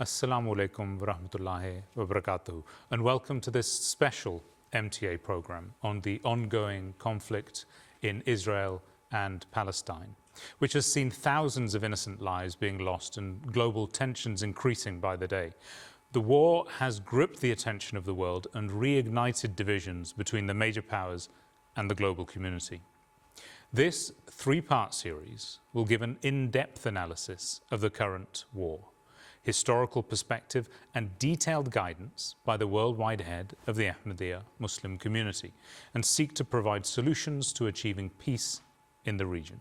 Assalamu alaikum wa rahmatullahi wa barakatuh, and welcome to this special MTA program on the ongoing conflict in Israel and Palestine, which has seen thousands of innocent lives being lost and global tensions increasing by the day. The war has gripped the attention of the world and reignited divisions between the major powers and the global community. This three-part series will give an in-depth analysis of the current war, historical perspective and detailed guidance by the worldwide head of the Ahmadiyya Muslim community, and seek to provide solutions to achieving peace in the region.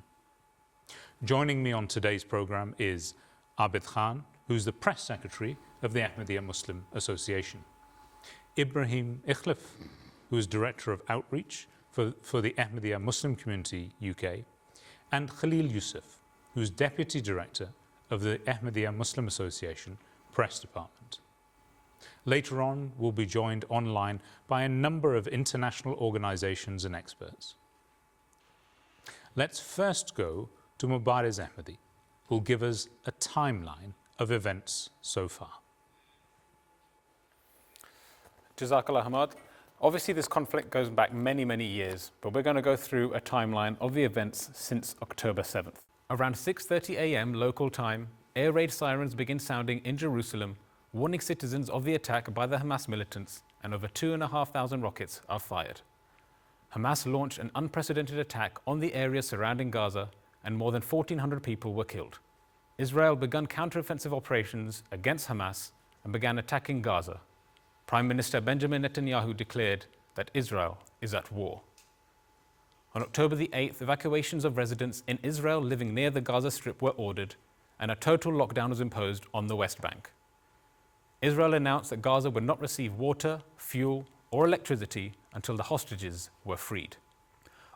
Joining me on today's program is Abid Khan, who's the press secretary of the Ahmadiyya Muslim Association, Ibrahim Ikhlif, who is director of outreach for the Ahmadiyya Muslim Community UK, and Khalil Yusuf, who's deputy director of the Ahmadiyya Muslim Association Press Department. Later on, we'll be joined online by a number of international organizations and experts. Let's first go to Mubarez Ahmadi, who'll give us a timeline of events so far. Jazakallah Hamad. Obviously this conflict goes back many, many years, but we're going to go through a timeline of the events since October 7th. Around 6:30 a.m. local time, air raid sirens begin sounding in Jerusalem, warning citizens of the attack by the Hamas militants, and over 2,500 rockets are fired. Hamas launched an unprecedented attack on the area surrounding Gaza, and more than 1,400 people were killed. Israel began counteroffensive operations against Hamas and began attacking Gaza. Prime Minister Benjamin Netanyahu declared that Israel is at war. On October the 8th, evacuations of residents in Israel living near the Gaza Strip were ordered, and a total lockdown was imposed on the West Bank. Israel announced that Gaza would not receive water, fuel, or electricity until the hostages were freed.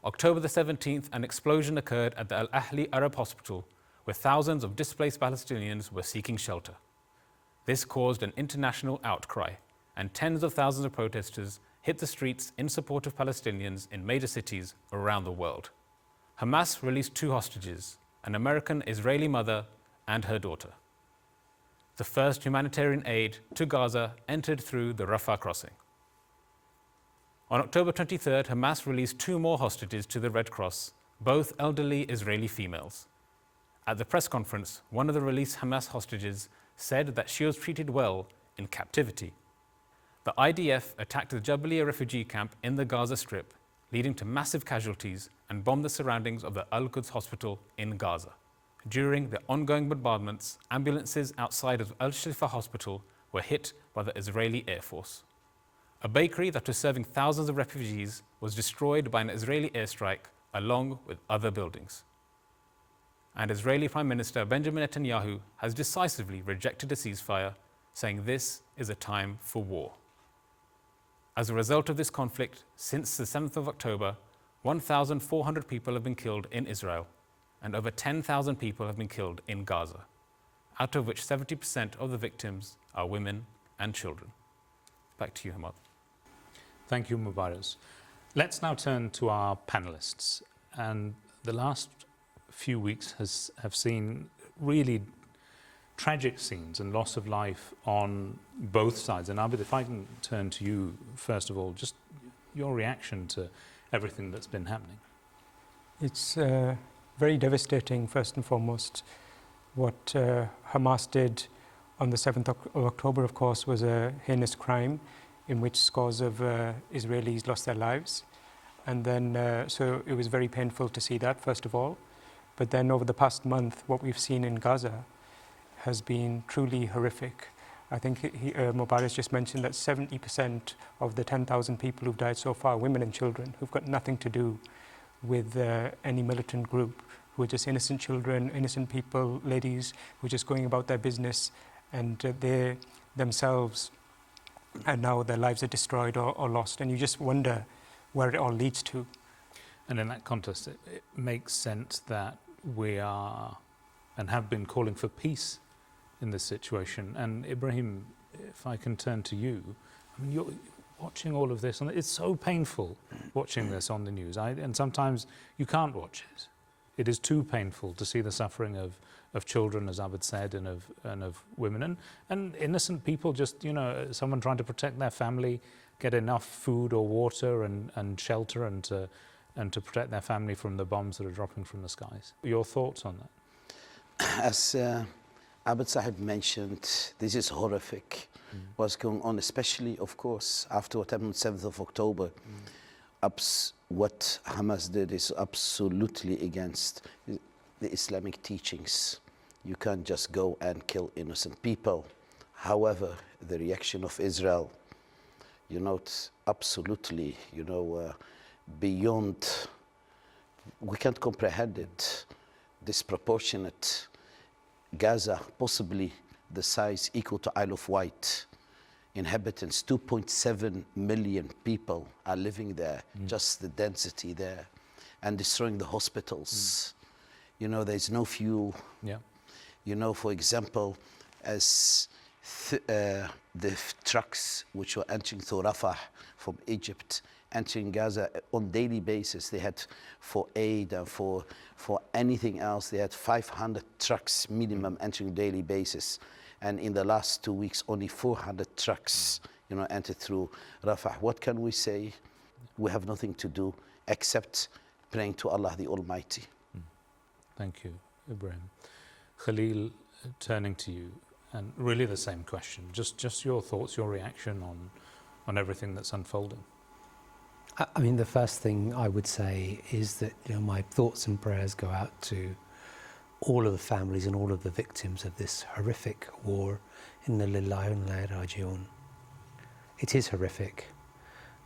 October the 17th, an explosion occurred at the Al Ahli Arab Hospital, where thousands of displaced Palestinians were seeking shelter. This caused an international outcry, and tens of thousands of protesters hit the streets in support of Palestinians in major cities around the world. Hamas released 2 hostages, an American-Israeli mother and her daughter. The first humanitarian aid to Gaza entered through the Rafah crossing. On October 23rd, Hamas released 2 more hostages to the Red Cross, both elderly Israeli females. At the press conference, one of the released Hamas hostages said that she was treated well in captivity. The IDF attacked the Jabalia refugee camp in the Gaza Strip, leading to massive casualties, and bombed the surroundings of the Al-Quds hospital in Gaza. During the ongoing bombardments, ambulances outside of Al-Shifa hospital were hit by the Israeli Air Force. A bakery that was serving thousands of refugees was destroyed by an Israeli airstrike, along with other buildings. And Israeli Prime Minister Benjamin Netanyahu has decisively rejected a ceasefire, saying this is a time for war. As a result of this conflict, since the 7th of October, 1,400 people have been killed in Israel, and over 10,000 people have been killed in Gaza, out of which 70% of the victims are women and children. Back to you, Hamad. Thank you, Mubarez. Let's now turn to our panelists. And the last few weeks have seen really tragic scenes and loss of life on both sides. And Abid, if I can turn to you, first of all, just your reaction to everything that's been happening. It's very devastating, first and foremost. What Hamas did on the 7th of October, of course, was a heinous crime in which scores of Israelis lost their lives. And then, so it was very painful to see that, first of all. But then over the past month, what we've seen in Gaza has been truly horrific. I think Mubarez just mentioned that 70% of the 10,000 people who've died so far are women and children who've got nothing to do with any militant group, who are just innocent children, innocent people, ladies who are just going about their business, and they themselves, and now their lives are destroyed or lost. And you just wonder where it all leads to. And in that context, it makes sense that we are and have been calling for peace in this situation. And Ibrahim, if I can turn to you, I mean, you're watching all of this, and it's so painful watching this on the news. And sometimes you can't watch it. It is too painful to see the suffering of children, as Abid said, and of women, and innocent people, just, someone trying to protect their family, get enough food or water and shelter, and to protect their family from the bombs that are dropping from the skies. Your thoughts on that? As Abid Sahib mentioned, this is horrific. What's going on, especially, of course, after what happened on 7th of October. What Hamas did is absolutely against the Islamic teachings. You can't just go and kill innocent people. However, the reaction of Israel, it's absolutely, beyond, we can't comprehend it. Disproportionate. Gaza, possibly the size equal to Isle of Wight. Inhabitants, 2.7 million people are living there, just the density there, and destroying the hospitals. There's no fuel. Yeah. For example, as the trucks which were entering through Rafah from Egypt, entering Gaza on daily basis, they had, for aid and for anything else, they had 500 trucks minimum entering daily basis. And in the last 2 weeks, only 400 trucks, entered through Rafah. What can we say? We have nothing to do except praying to Allah the Almighty. Thank you, Ibrahim. Khalil, turning to you, and really the same question. Just your thoughts, your reaction on everything that's unfolding. I mean, the first thing I would say is that my thoughts and prayers go out to all of the families and all of the victims of this horrific war. Inna lillahi wa inna ilayhi raji'un. It is horrific,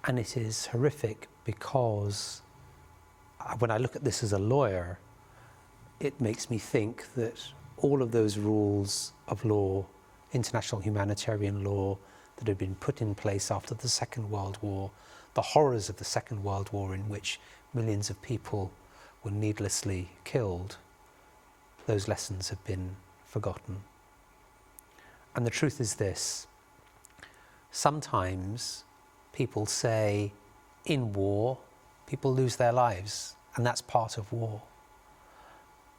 and it is horrific because when I look at this as a lawyer, it makes me think that all of those rules of law, international humanitarian law that had been put in place after the Second World War, the horrors of the Second World War in which millions of people were needlessly killed, those lessons have been forgotten. And the truth is this: sometimes people say in war, people lose their lives, and that's part of war.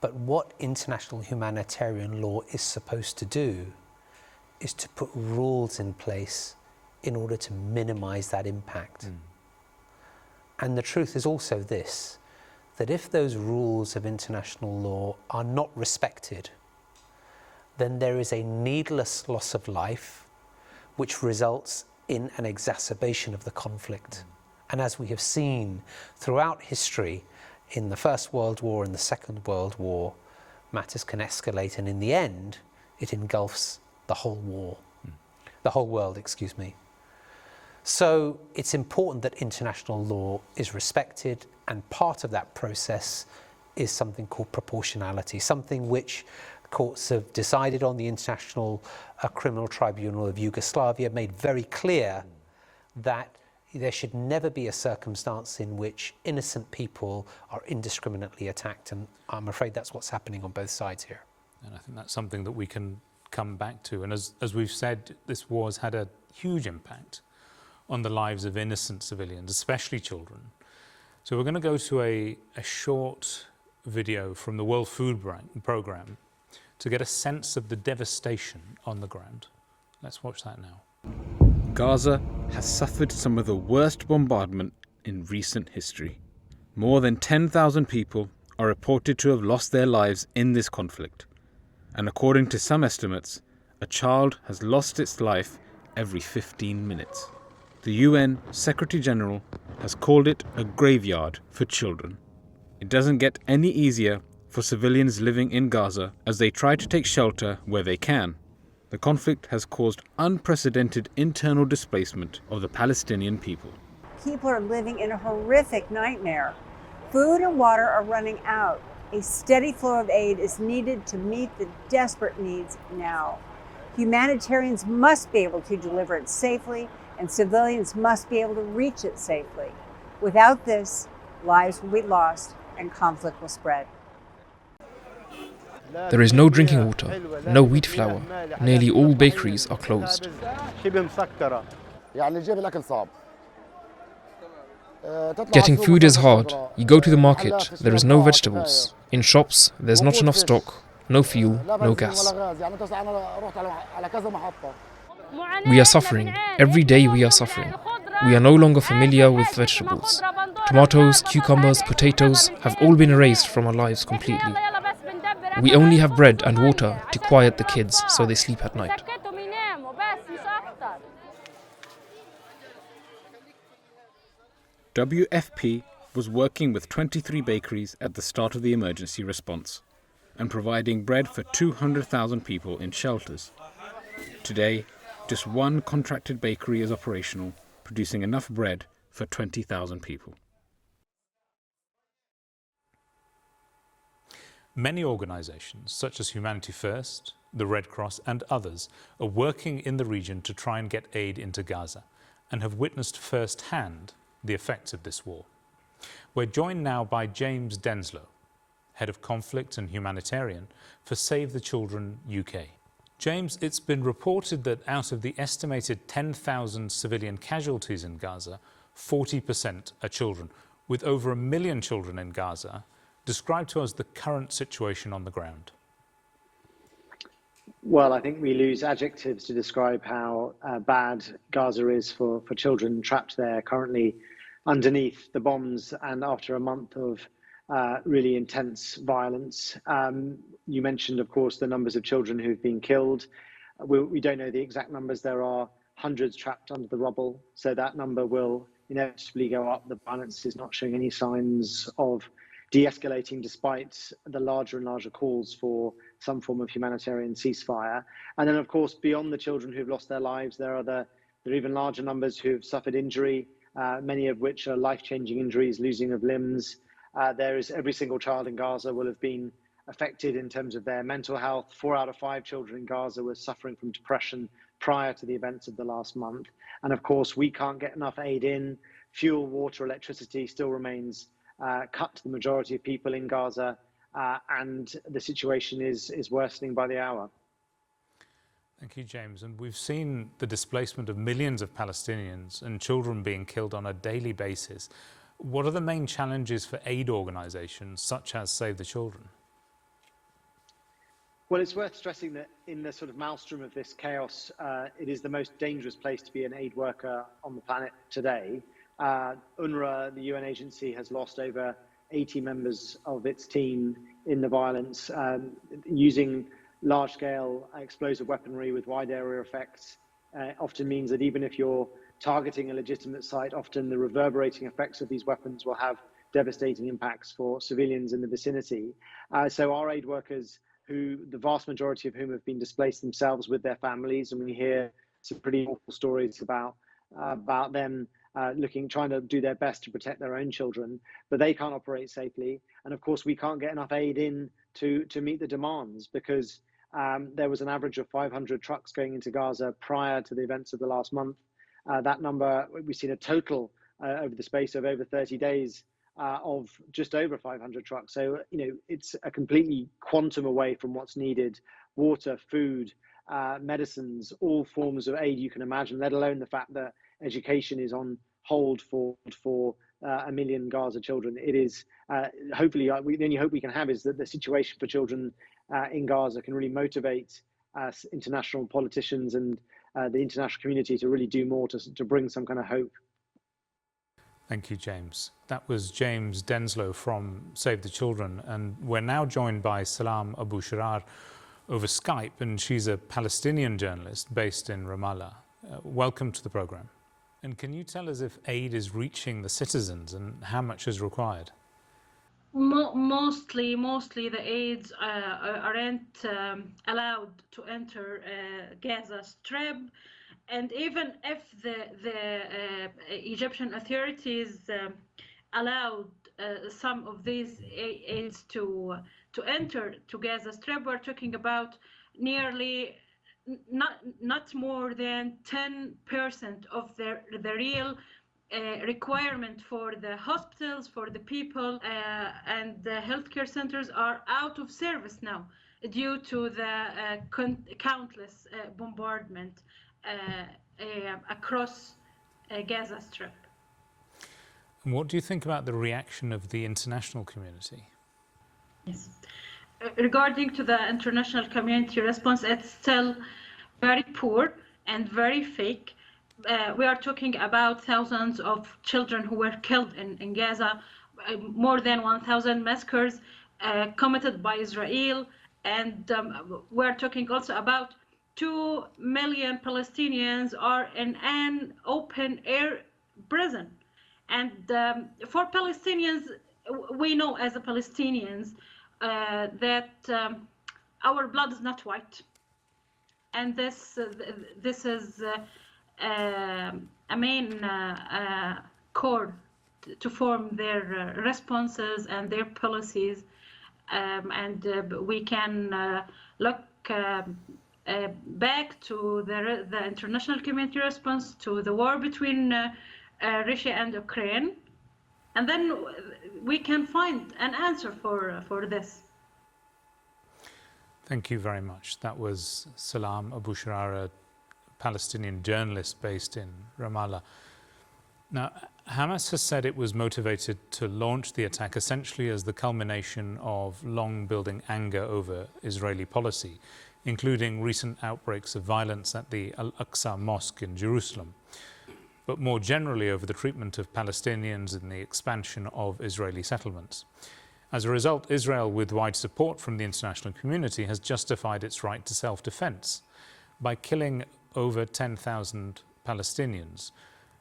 But what international humanitarian law is supposed to do is to put rules in place in order to minimize that impact. And the truth is also this, that if those rules of international law are not respected, then there is a needless loss of life which results in an exacerbation of the conflict. And as we have seen throughout history, in the First World War and the Second World War, matters can escalate, and in the end, it engulfs the whole world. So it's important that international law is respected, and part of that process is something called proportionality, something which courts have decided on. The International Criminal Tribunal of Yugoslavia made very clear that there should never be a circumstance in which innocent people are indiscriminately attacked, and I'm afraid that's what's happening on both sides here. And I think that's something that we can come back to. And as we've said, this war has had a huge impact on the lives of innocent civilians, especially children. So we're going to go to a short video from the World Food Programme to get a sense of the devastation on the ground. Let's watch that now. Gaza has suffered some of the worst bombardment in recent history. More than 10,000 people are reported to have lost their lives in this conflict. And according to some estimates, a child has lost its life every 15 minutes. The UN Secretary General has called it a graveyard for children. It doesn't get any easier for civilians living in Gaza as they try to take shelter where they can. The conflict has caused unprecedented internal displacement of the Palestinian people. People are living in a horrific nightmare. Food and water are running out. A steady flow of aid is needed to meet the desperate needs now. Humanitarians must be able to deliver it safely, and civilians must be able to reach it safely. Without this, lives will be lost and conflict will spread. There is no drinking water, no wheat flour. Nearly all bakeries are closed. Getting food is hard. You go to the market, there is no vegetables. In shops, there's not enough stock. no fuel, no gas. We are suffering. Every day we are suffering. We are no longer familiar with vegetables. Tomatoes, cucumbers, potatoes have all been erased from our lives completely. We only have bread and water to quiet the kids so they sleep at night. WFP was working with 23 bakeries at the start of the emergency response and providing bread for 200,000 people in shelters. Today, just one contracted bakery is operational, producing enough bread for 20,000 people. Many organisations, such as Humanity First, the Red Cross and others, are working in the region to try and get aid into Gaza and have witnessed firsthand the effects of this war. We're joined now by James Denslow, Head of Conflict and Humanitarian for Save the Children UK. James, it's been reported that out of the estimated 10,000 civilian casualties in Gaza, 40% are children. With over 1 million children in Gaza, describe to us the current situation on the ground. Well, I think we lose adjectives to describe how bad Gaza is for children trapped there currently underneath the bombs and after a month of really intense violence. You mentioned, of course, the numbers of children who've been killed. We don't know the exact numbers. There are hundreds trapped under the rubble, so that number will inevitably go up. The violence is not showing any signs of de-escalating despite the larger and larger calls for some form of humanitarian ceasefire. And then, of course, beyond the children who've lost their lives, there are even larger numbers who've suffered injury, many of which are life-changing injuries, losing of limbs. Every single child in Gaza will have been affected in terms of their mental health. 4 out of 5 children in Gaza were suffering from depression prior to the events of the last month. And of course, we can't get enough aid in. Fuel, water, electricity still remains cut to the majority of people in Gaza, and the situation is worsening by the hour. Thank you, James. And we've seen the displacement of millions of Palestinians and children being killed on a daily basis. What are the main challenges for aid organisations such as Save the Children? Well, it's worth stressing that in the sort of maelstrom of this chaos, it is the most dangerous place to be an aid worker on the planet today. UNRWA, the UN agency, has lost over 80 members of its team in the violence, using large-scale explosive weaponry with wide area effects. Often means that even if you're targeting a legitimate site, often the reverberating effects of these weapons will have devastating impacts for civilians in the vicinity. So our aid workers, who the vast majority of whom have been displaced themselves with their families, and we hear some pretty awful stories about them trying to do their best to protect their own children, but they can't operate safely. And of course, we can't get enough aid in to meet the demands, because there was an average of 500 trucks going into Gaza prior to the events of the last month. That number, we've seen a total over the space of over 30 days of just over 500 trucks. So, it's a completely quantum away from what's needed. Water, food, medicines, all forms of aid you can imagine, let alone the fact that education is on hold for 1 million Gaza children. It is hopefully the only hope we can have is that the situation for children in Gaza can really motivate international politicians and the international community to really do more to bring some kind of hope. Thank you, James. That was James Denslow from Save the Children, and we're now joined by Salam Abu Sharar over Skype, and she's a Palestinian journalist based in Ramallah. Welcome to the programme. And can you tell us if aid is reaching the citizens and how much is required? Mostly the aids aren't allowed to enter Gaza Strip, and even if the Egyptian authorities allowed some of these aids to enter to Gaza Strip, we're talking about nearly not more than 10% of the real requirement for the hospitals, for the people, and the healthcare centers are out of service now due to the countless bombardment across Gaza Strip. And what do you think about the reaction of the international community? Yes. regarding to the international community response, it's still very poor and very fake. We are talking about thousands of children who were killed in Gaza, more than 1,000 massacres committed by Israel, and we're talking also about 2 million Palestinians are in an open air prison. And for Palestinians, we know as a Palestinians that our blood is not white, and this is a main core to form their responses and their policies, and we can look back to the international community response to the war between Russia and Ukraine, and then we can find an answer for this. Thank you very much. That was Salam Abu Shrar, a Palestinian journalist based in Ramallah. Now, Hamas has said it was motivated to launch the attack essentially as the culmination of long building anger over Israeli policy, including recent outbreaks of violence at the Al-Aqsa Mosque in Jerusalem, but more generally over the treatment of Palestinians and the expansion of Israeli settlements. As a result, Israel, with wide support from the international community, has justified its right to self-defense by killing over 10,000 Palestinians.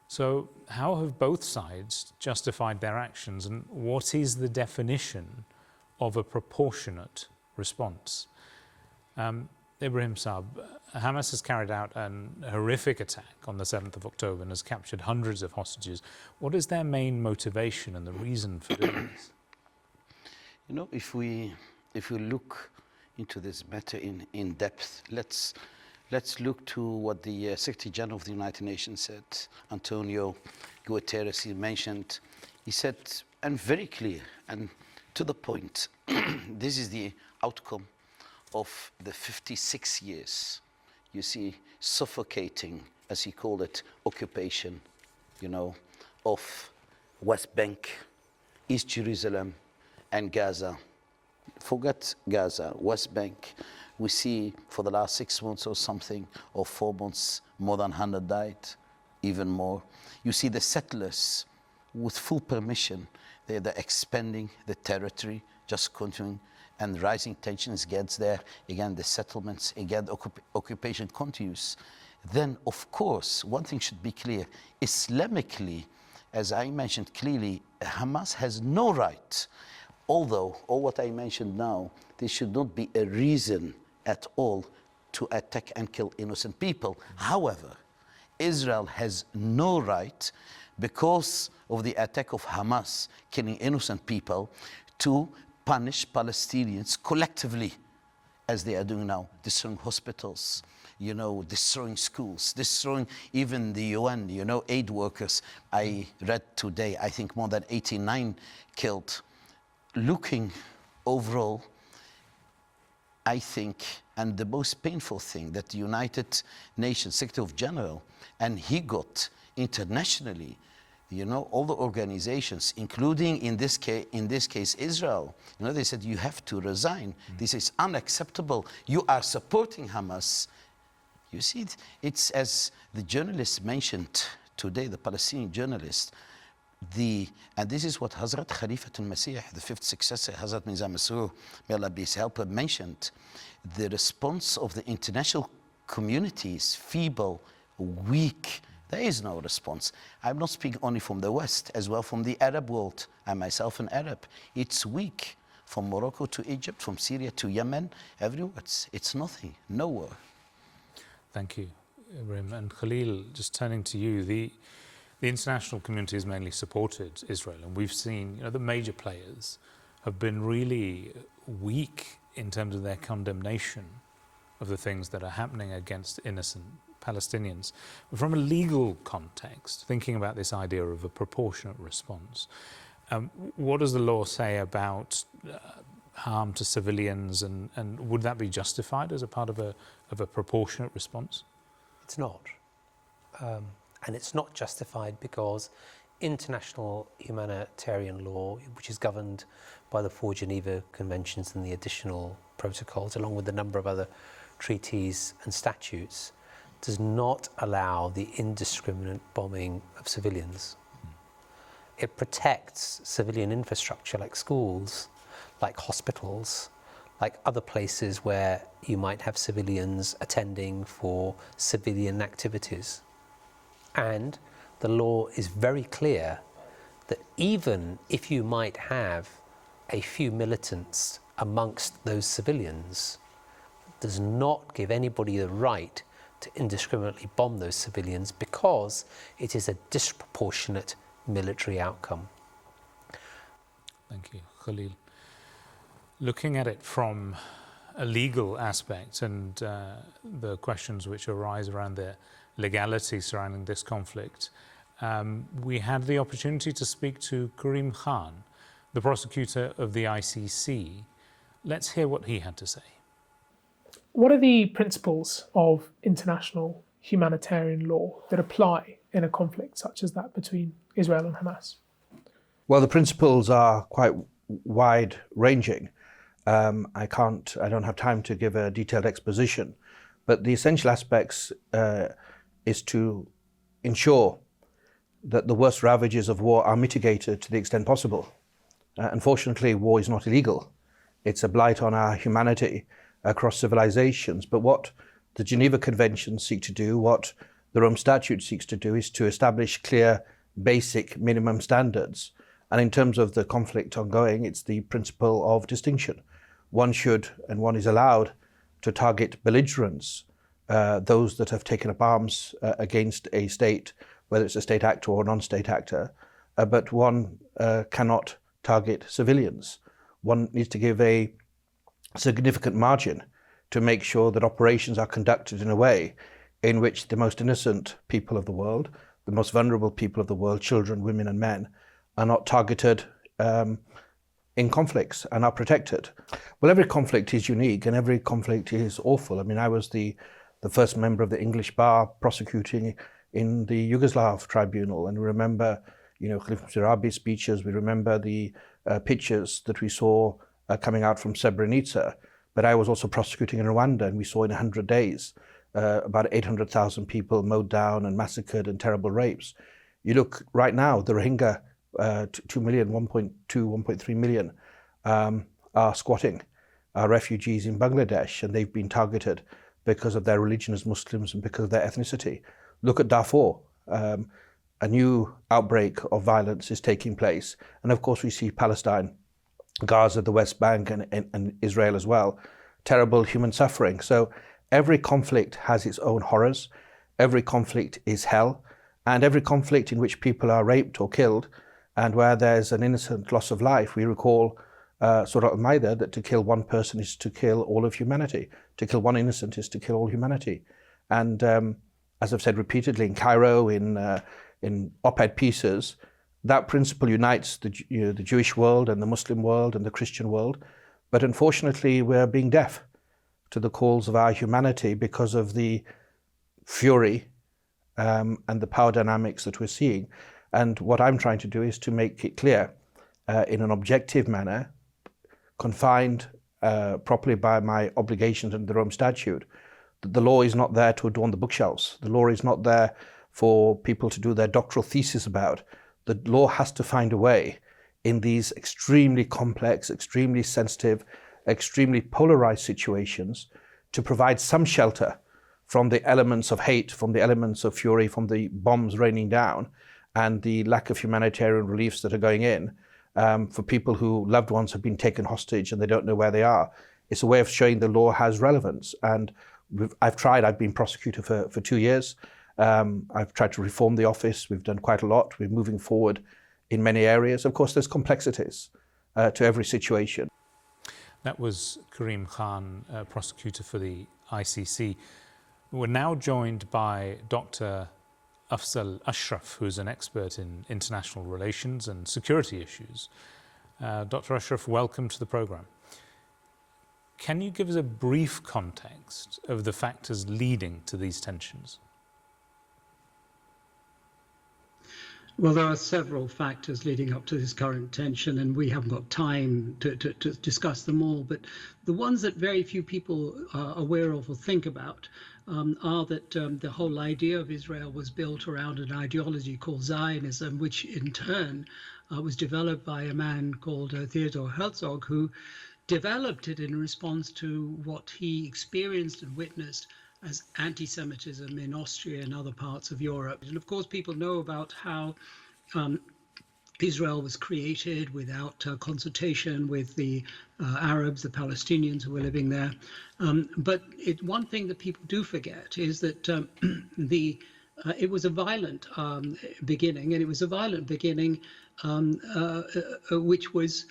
So how have both sides justified their actions, and what is the definition of a proportionate response? Ibrahim Saab, Hamas has carried out a horrific attack on the 7th of October and has captured hundreds of hostages. What is their main motivation and the reason for doing this? You know, if we look into this matter in depth, let's look to what the Secretary General of the United Nations said. Antonio Guterres, he mentioned, he said, and very clear and to the point, this is the outcome of the 56 years, you see, suffocating, as he called it, occupation, you know, of West Bank, East Jerusalem, and Gaza. Forget Gaza, West Bank. We see for the last 6 months or something, or 4 months, more than 100 died, even more. You see the settlers with full permission, they're expanding the territory, just continuing, and rising tensions gets there. Again, the settlements, again, the occupation continues. Then, of course, one thing should be clear, Islamically, as I mentioned clearly, Hamas has no right, although all what I mentioned now, there should not be a reason at all to attack and kill innocent people. However, Israel has no right, because of the attack of Hamas killing innocent people, to punish Palestinians collectively, as they are doing now, destroying hospitals, you know, destroying schools, destroying even the UN, you know, aid workers. I read today, I think more than 89 killed. Looking overall, I think, and the most painful thing, that the United Nations Secretary General, and he got internationally, you know, all the organizations, including in this case Israel, you know, they said you have to resign. This is unacceptable. You are supporting Hamas. You see, it's as the journalist mentioned today, the Palestinian journalist, and this is what Hazrat Khalifatul Masih, the 5th successor, Hazrat Nizam Masroor, may Allah be his helper, mentioned. The response of the international community is feeble, weak. There is no response. I'm not speaking only from the West, as well from the Arab world. I myself an Arab. It's weak. From Morocco to Egypt, from Syria to Yemen, everywhere. It's nothing, nowhere. Thank you, Ibrahim. And Khalil, just turning to you, the international community has mainly supported Israel, and we've seen, you know, the major players have been really weak in terms of their condemnation of the things that are happening against innocent Palestinians. But from a legal context, thinking about this idea of a proportionate response, what does the law say about harm to civilians, and would that be justified as a part of a proportionate response? It's not. And it's not justified because international humanitarian law, which is governed by the 4 Geneva Conventions and the additional protocols, along with a number of other treaties and statutes, does not allow the indiscriminate bombing of civilians. It protects civilian infrastructure like schools, like hospitals, like other places where you might have civilians attending for civilian activities. And the law is very clear that even if you might have a few militants amongst those civilians, it does not give anybody the right to indiscriminately bomb those civilians because it is a disproportionate military outcome. Thank you, Khalil. Looking at it from a legal aspect and the questions which arise around the legality surrounding this conflict, we had the opportunity to speak to Karim Khan, the prosecutor of the ICC. Let's hear what he had to say. What are the principles of international humanitarian law that apply in a conflict such as that between Israel and Hamas? Well, the principles are quite wide-ranging. I don't have time to give a detailed exposition, but the essential aspects is to ensure that the worst ravages of war are mitigated to the extent possible. Unfortunately, war is not illegal. It's a blight on our humanity across civilizations. But what the Geneva Conventions seek to do, what the Rome Statute seeks to do, is to establish clear, basic minimum standards. And in terms of the conflict ongoing, it's the principle of distinction. One should and one is allowed to target belligerents, those that have taken up arms against a state, whether it's a state actor or a non-state actor, but one cannot target civilians. One needs to give a significant margin to make sure that operations are conducted in a way in which the most innocent people of the world, the most vulnerable people of the world, children, women and men, are not targeted in conflicts and are protected. Well, every conflict is unique and every conflict is awful. I mean, I was the first member of the English bar prosecuting in the Yugoslav tribunal, and we remember, Khalif Sirabi's speeches. We remember the pictures that we saw coming out from Srebrenica. But I was also prosecuting in Rwanda, and we saw in 100 days about 800,000 people mowed down and massacred and terrible rapes. You look right now, the Rohingya, 2 million, 1.2, 1.3 million are squatting, are refugees in Bangladesh, and they've been targeted because of their religion as Muslims and because of their ethnicity. Look at Darfur. A new outbreak of violence is taking place. And of course we see Palestine, Gaza, the West Bank and Israel as well. Terrible human suffering. So every conflict has its own horrors. Every conflict is hell. And every conflict in which people are raped or killed and where there's an innocent loss of life, we recall Surah Al-Ma'idah, that to kill one person is to kill all of humanity. To kill one innocent is to kill all humanity. And as I've said repeatedly in Cairo, in op-ed pieces, that principle unites the Jewish world and the Muslim world and the Christian world. But unfortunately, we're being deaf to the calls of our humanity because of the fury and the power dynamics that we're seeing. And what I'm trying to do is to make it clear in an objective manner, confined properly by my obligations under the Rome Statute, that the law is not there to adorn the bookshelves. The law is not there for people to do their doctoral thesis about. The law has to find a way in these extremely complex, extremely sensitive, extremely polarized situations to provide some shelter from the elements of hate, from the elements of fury, from the bombs raining down and the lack of humanitarian reliefs that are going in for people who loved ones have been taken hostage and they don't know where they are. It's a way of showing the law has relevance. And I've been prosecutor for 2 years. I've tried to reform the office. We've done quite a lot. We're moving forward in many areas. Of course, there's complexities to every situation. That was Karim Khan, prosecutor for the ICC. We're now joined by Dr. Afzal Ashraf, who's an expert in international relations and security issues. Dr. Ashraf, welcome to the program. Can you give us a brief context of the factors leading to these tensions? Well, there are several factors leading up to this current tension, and we haven't got time to discuss them all. But the ones that very few people are aware of or think about are that the whole idea of Israel was built around an ideology called Zionism, which in turn was developed by a man called Theodor Herzog, who developed it in response to what he experienced and witnessed as anti-Semitism in Austria and other parts of Europe. And of course, people know about how Israel was created without consultation with the Arabs, the Palestinians who were living there. But one thing that people do forget is that it was a violent beginning, and it was a violent beginning which was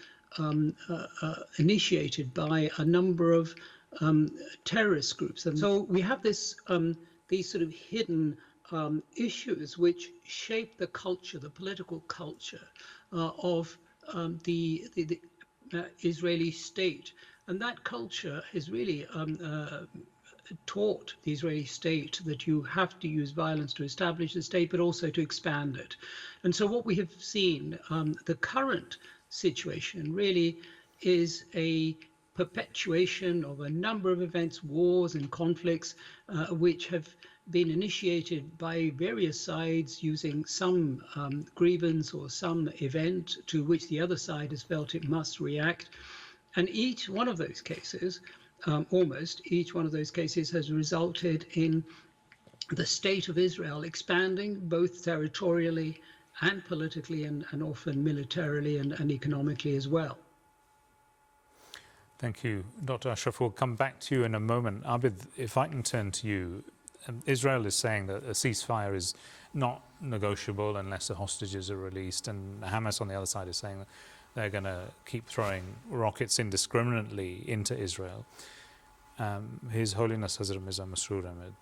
initiated by a number of terrorist groups. And so we have this these sort of hidden issues which shape the culture, the political culture of the Israeli state. And that culture has really taught the Israeli state that you have to use violence to establish the state, but also to expand it. And so what we have seen, the current situation really is a perpetuation of a number of events, wars and conflicts, which have been initiated by various sides using some grievance or some event to which the other side has felt it must react. And each one of those cases, almost each one of those cases, has resulted in the state of Israel expanding both territorially and politically and often militarily and economically as well. Thank you, Dr. Ashraf. We'll come back to you in a moment. Abid, if I can turn to you. Israel is saying that a ceasefire is not negotiable unless the hostages are released, and Hamas on the other side is saying that they're going to keep throwing rockets indiscriminately into Israel. His Holiness Hazrat Mirza Masroor Ahmad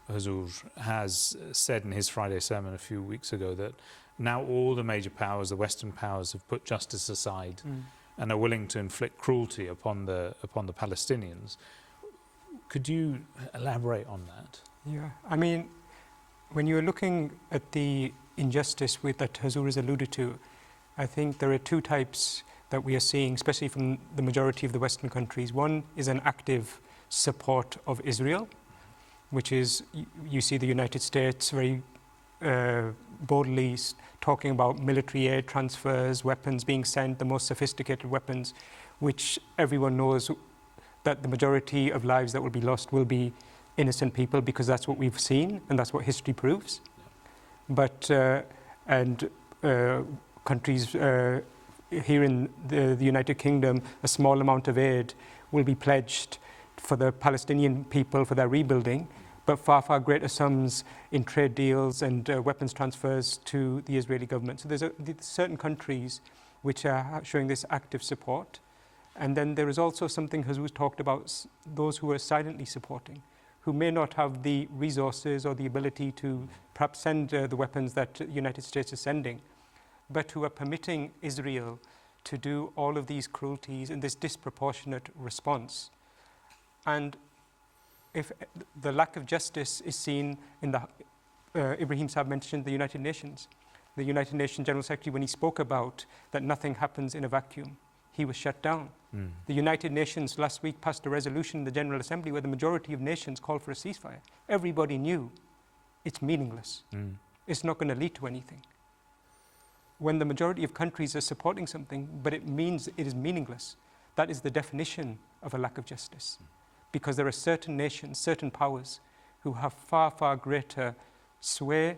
Hazur has said in his Friday sermon a few weeks ago that now all the major powers, the Western powers, have put justice aside and are willing to inflict cruelty upon the Palestinians. Could you elaborate on that? Yeah, I mean, when you're looking at the injustice that Hazur has alluded to, I think there are two types that we are seeing, especially from the majority of the Western countries. One is an active support of Israel, which is, you see the United States very boldly talking about military aid transfers, weapons being sent, the most sophisticated weapons, which everyone knows that the majority of lives that will be lost will be innocent people, because that's what we've seen and that's what history proves. But countries here in the United Kingdom, a small amount of aid will be pledged for the Palestinian people for their rebuilding, but far, far greater sums in trade deals and weapons transfers to the Israeli government. So there's certain countries which are showing this active support. And then there is also something Hazur talked about, those who are silently supporting, who may not have the resources or the ability to perhaps send the weapons that the United States is sending, but who are permitting Israel to do all of these cruelties in this disproportionate response. And if the lack of justice is seen in the, Ibrahim Saab mentioned the United Nations. The United Nations General Secretary, when he spoke about that nothing happens in a vacuum, he was shut down. The United Nations last week passed a resolution in the General Assembly where the majority of nations called for a ceasefire. Everybody knew it's meaningless. It's not going to lead to anything. When the majority of countries are supporting something, but it means it is meaningless, that is the definition of a lack of justice. Because there are certain nations, certain powers, who have far, far greater sway,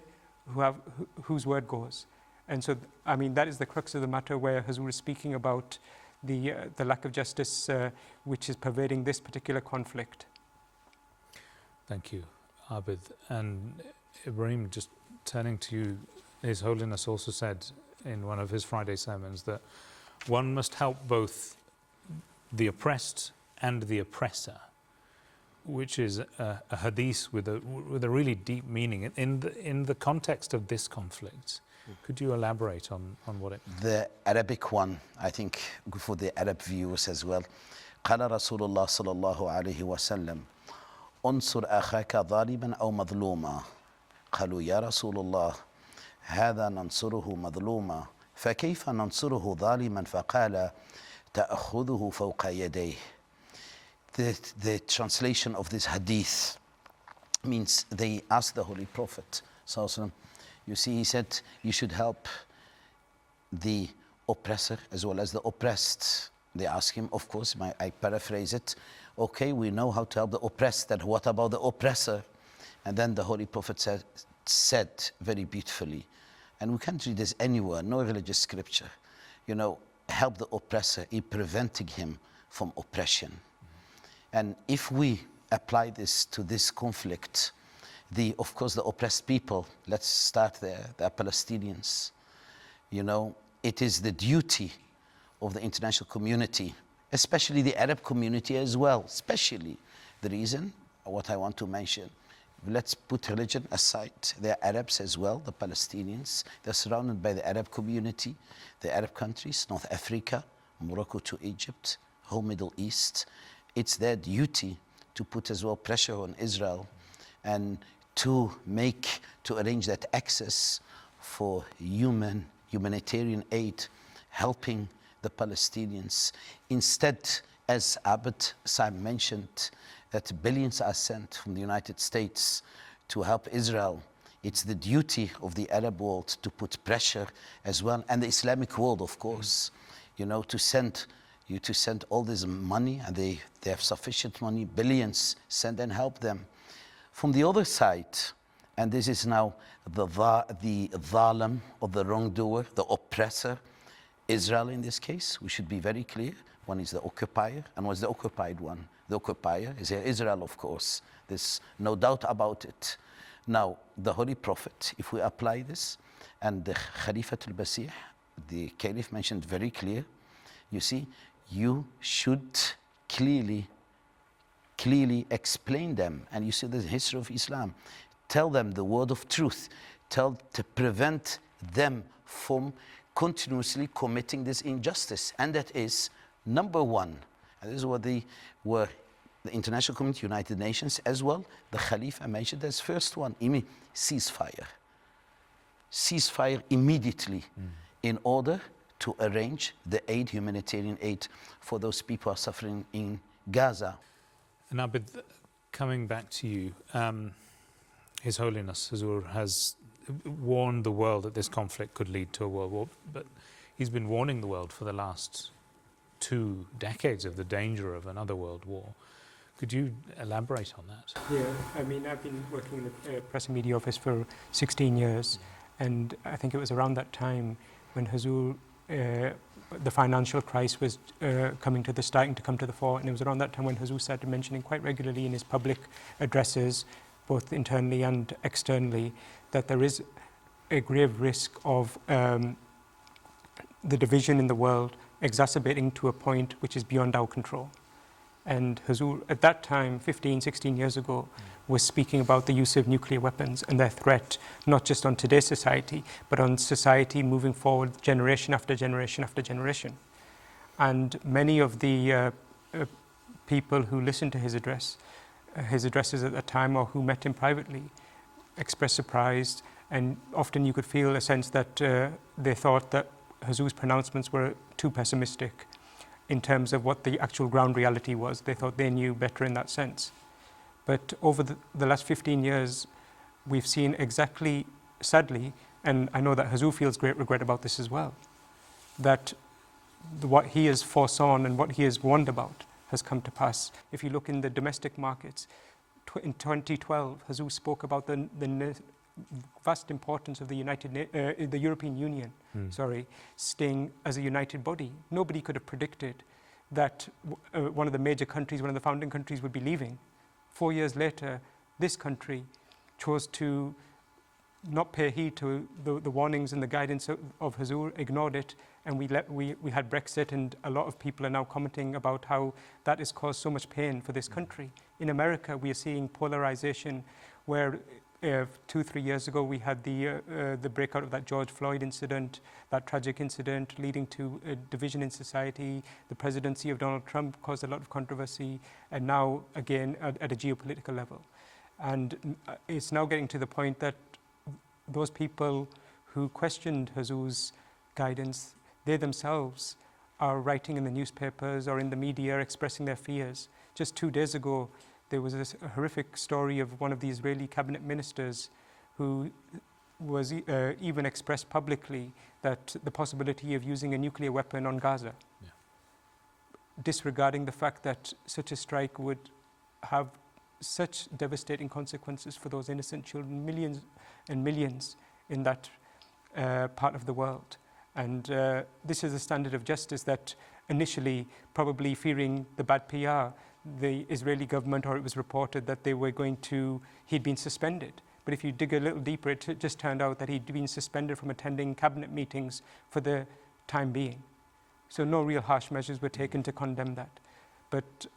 whose word goes. And so, I mean, that is the crux of the matter where Hazur is speaking about the lack of justice which is pervading this particular conflict. Thank you, Abid. And Ibrahim, just turning to you, His Holiness also said in one of his Friday sermons that one must help both the oppressed and the oppressor, which is a hadith with a really deep meaning in the context of this conflict. Could you elaborate on what it means? The Arabic one, I think, for the Arab viewers as well. قال رسول الله صلى الله عليه وسلم انصر أخاك ظالما أو مظلوما قالوا يا رسول الله هذا ننصره مظلوما فكيف ننصره ظالما فقال تأخذه فوق يديه. The translation of this hadith means they asked the Holy Prophet, you see, he said, you should help the oppressor as well as the oppressed. They asked him, of course, I paraphrase it, okay, we know how to help the oppressed, and what about the oppressor? And then the Holy Prophet said very beautifully, and we can't read this anywhere, no religious scripture, help the oppressor in preventing him from oppression. And if we apply this to this conflict, of course, the oppressed people, let's start there, the Palestinians, it is the duty of the international community, especially the Arab community as well, especially the reason, what I want to mention, let's put religion aside. They are Arabs as well, the Palestinians. They're surrounded by the Arab community, the Arab countries, North Africa, Morocco to Egypt, whole Middle East. It's their duty to put as well pressure on Israel and to arrange that access for humanitarian aid, helping the Palestinians. Instead, as Abed Saim mentioned, that billions are sent from the United States to help Israel. It's the duty of the Arab world to put pressure as well, and the Islamic world, of course, to send all this money, and they have sufficient money, billions, send and help them. From the other side, and this is now the zalim, or the wrongdoer, the oppressor, Israel in this case, we should be very clear. One is the occupier, and one is the occupied one. The occupier is Israel, of course. There's no doubt about it. Now, the Holy Prophet, if we apply this, and the Khalifatul Basih, the Caliph mentioned very clear, you see, you should clearly explain them. And you see the history of Islam. Tell them the word of truth. To prevent them from continuously committing this injustice. And that is, number one, and this is what the international community, United Nations as well, the Khalifa mentioned as first one, ceasefire. Ceasefire immediately in order to arrange the aid, humanitarian aid for those people who are suffering in Gaza. And Abed, coming back to you, His Holiness Hazur has warned the world that this conflict could lead to a world war, but he's been warning the world for the last 2 decades of the danger of another world war. Could you elaborate on that? Yeah, I mean, I've been working in the press and media office for 16 years, and I think it was around that time when Hazur, the financial crisis was starting to come to the fore, and it was around that time when Hazur started mentioning quite regularly in his public addresses, both internally and externally, that there is a grave risk of the division in the world exacerbating to a point which is beyond our control. And Hazur, at that time, 15, 16 years ago, was speaking about the use of nuclear weapons and their threat, not just on today's society, but on society moving forward generation after generation after generation. And many of the people who listened to his addresses at that time, or who met him privately, expressed surprise, and often you could feel a sense that they thought that Hazur's pronouncements were too pessimistic in terms of what the actual ground reality was. They thought they knew better in that sense. But over the last 15 years, we've seen exactly, sadly, and I know that Hazur feels great regret about this as well, that what he has foresawn and what he has warned about has come to pass. If you look in the domestic markets, in 2012, Hazur spoke about the vast importance of the European Union, staying as a united body. Nobody could have predicted that one of the major countries, one of the founding countries, would be leaving. 4 years later, this country chose to not pay heed to the warnings and the guidance of Hazur, ignored it, and we had Brexit, and a lot of people are now commenting about how that has caused so much pain for this country. In America, we are seeing polarization where 2-3 years ago we had the breakout of that George Floyd incident, that tragic incident leading to a division in society. The presidency of Donald Trump caused a lot of controversy, and now again at a geopolitical level. And it's now getting to the point that those people who questioned Huzour's guidance, they themselves are writing in the newspapers or in the media expressing their fears. Just 2 days ago, there was a horrific story of one of the Israeli cabinet ministers who was even expressed publicly that the possibility of using a nuclear weapon on Gaza, disregarding the fact that such a strike would have such devastating consequences for those innocent children, millions and millions in that part of the world. And this is a standard of justice that initially, probably fearing the bad PR, the Israeli government, or it was reported that he'd been suspended. But if you dig a little deeper, it just turned out that he'd been suspended from attending cabinet meetings for the time being. So no real harsh measures were taken to condemn that. But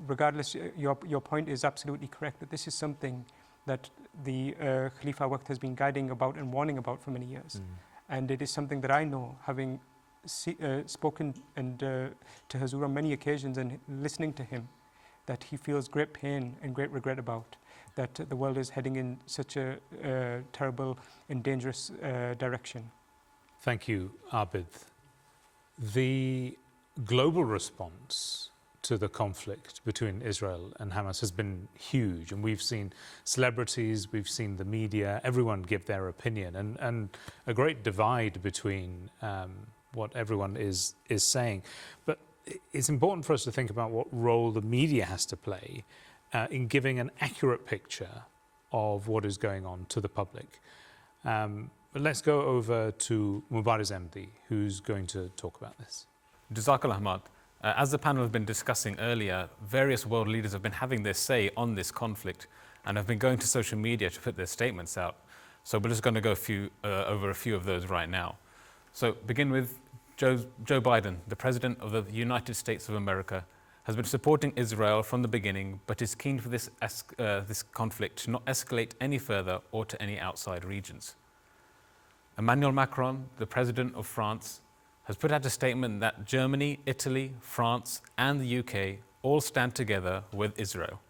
regardless, your point is absolutely correct, that this is something that the Khalifa Waqt has been guiding about and warning about for many years. And it is something that I know, having spoken to Huzour on many occasions and listening to him, that he feels great pain and great regret about, that the world is heading in such a terrible and dangerous direction. Thank you, Abid. The global response to the conflict between Israel and Hamas has been huge, and we've seen celebrities, we've seen the media, everyone give their opinion, and a great divide between what everyone is saying. But it's important for us to think about what role the media has to play in giving an accurate picture of what is going on to the public. But let's go over to Mubaraz MD, who's going to talk about this. Jazakallah Ahmad. As the panel have been discussing earlier, various world leaders have been having their say on this conflict and have been going to social media to put their statements out. So we're just going to go over a few of those right now. So begin with Joe Biden, the President of the United States of America, has been supporting Israel from the beginning, but is keen for this conflict to not escalate any further or to any outside regions. Emmanuel Macron, the President of France, has put out a statement that Germany, Italy, France and the UK all stand together with Israel.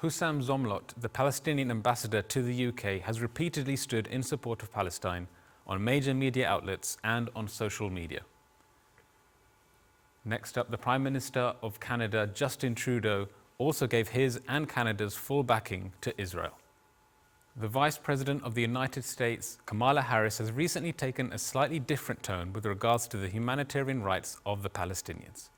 Hussam Zomlot, the Palestinian ambassador to the UK, has repeatedly stood in support of Palestine on major media outlets and on social media. Next up, the Prime Minister of Canada, Justin Trudeau, also gave his and Canada's full backing to Israel. The Vice President of the United States, Kamala Harris, has recently taken a slightly different tone with regards to the humanitarian rights of the Palestinians.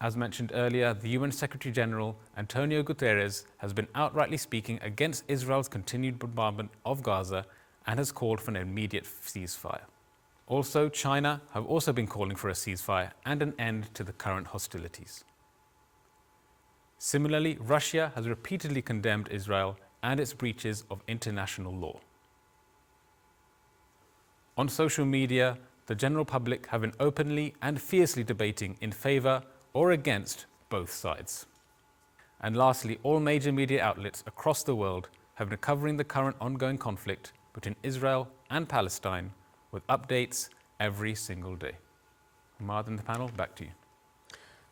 As mentioned earlier, the UN Secretary General, Antonio Guterres, has been outrightly speaking against Israel's continued bombardment of Gaza and has called for an immediate ceasefire. Also, China have also been calling for a ceasefire and an end to the current hostilities. Similarly, Russia has repeatedly condemned Israel and its breaches of international law. On social media, the general public have been openly and fiercely debating in favour or against both sides. And lastly, all major media outlets across the world have been covering the current ongoing conflict between Israel and Palestine with updates every single day. Ahmad and the panel, back to you.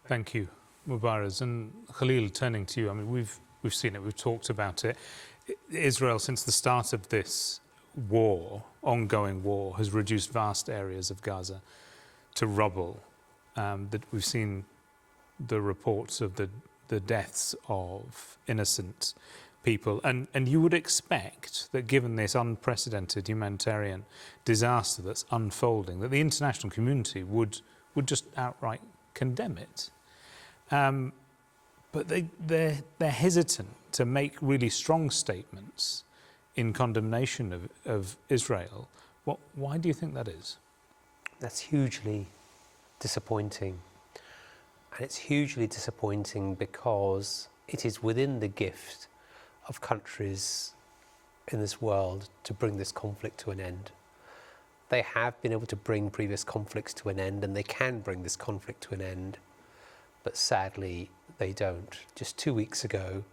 Thank you, Mubaraz. And Khalil, turning to you, I mean, we've seen it, we've talked about it. Israel, since the start of this war, ongoing war, has reduced vast areas of Gaza to rubble. That we've seen the reports of the deaths of innocent people. And you would expect that given this unprecedented humanitarian disaster that's unfolding, that the international community would just outright condemn it. But they're hesitant to make really strong statements in condemnation of Israel. Why do you think that is? That's hugely disappointing. And it's hugely disappointing because it is within the gift of countries in this world to bring this conflict to an end. They have been able to bring previous conflicts to an end, and they can bring this conflict to an end, but sadly they don't. Just 2 weeks ago,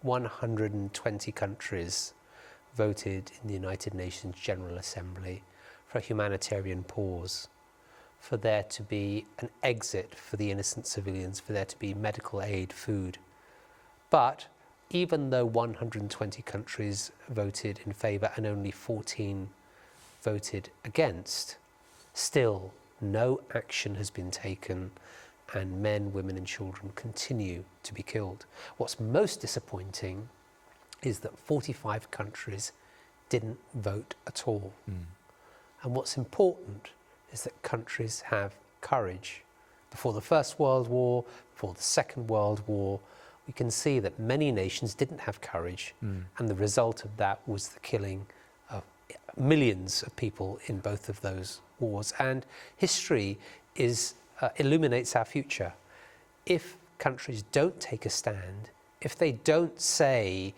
120 countries voted in the United Nations General Assembly for a humanitarian pause, for there to be an exit for the innocent civilians, for there to be medical aid, food. But even though 120 countries voted in favour and only 14 voted against, still no action has been taken, and men, women and children continue to be killed. What's most disappointing is that 45 countries didn't vote at all. And what's important is that countries have courage. Before the First World War, before the Second World War, we can see that many nations didn't have courage, and the result of that was the killing of millions of people in both of those wars. And history illuminates our future. If countries don't take a stand, if they don't say,